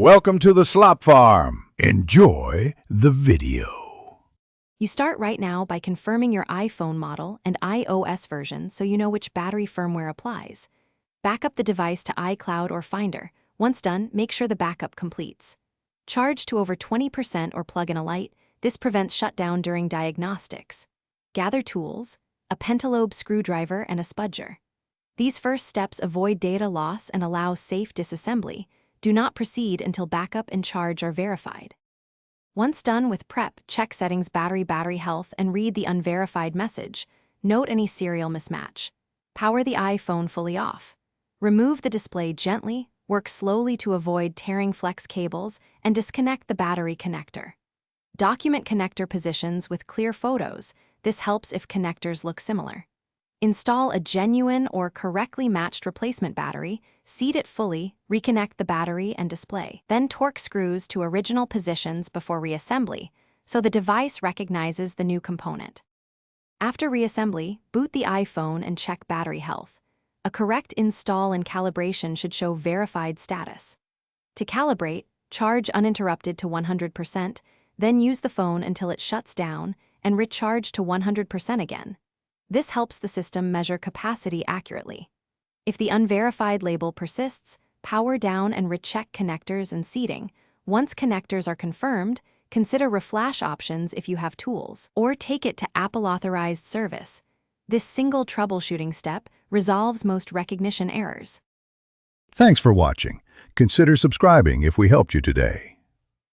Welcome to the Slop Farm. Enjoy the video. You start right now by confirming your iPhone model and iOS version so you know which battery firmware applies. Back up the device to iCloud or Finder. Once done, make sure the backup completes. Charge to over 20% or plug in a light. This prevents shutdown during diagnostics. Gather tools, a pentalobe screwdriver and a spudger. These first steps avoid data loss and allow safe disassembly. Do not proceed until backup and charge are verified. Once done with prep, check settings battery health and read the unverified message. Note any serial mismatch. Power the iPhone fully off. Remove the display gently, work slowly to avoid tearing flex cables, and disconnect the battery connector. Document connector positions with clear photos. This helps if connectors look similar. Install a genuine or correctly matched replacement battery, seat it fully, reconnect the battery and display. Then torque screws to original positions before reassembly, so the device recognizes the new component. After reassembly, boot the iPhone and check battery health. A correct install and calibration should show verified status. To calibrate, charge uninterrupted to 100%, then use the phone until it shuts down and recharge to 100% again. This helps the system measure capacity accurately. If the unverified label persists, power down and recheck connectors and seating. Once connectors are confirmed, consider reflash options if you have tools, or take it to Apple-authorized service. This single troubleshooting step resolves most recognition errors. Thanks for watching. Consider subscribing if we helped you today.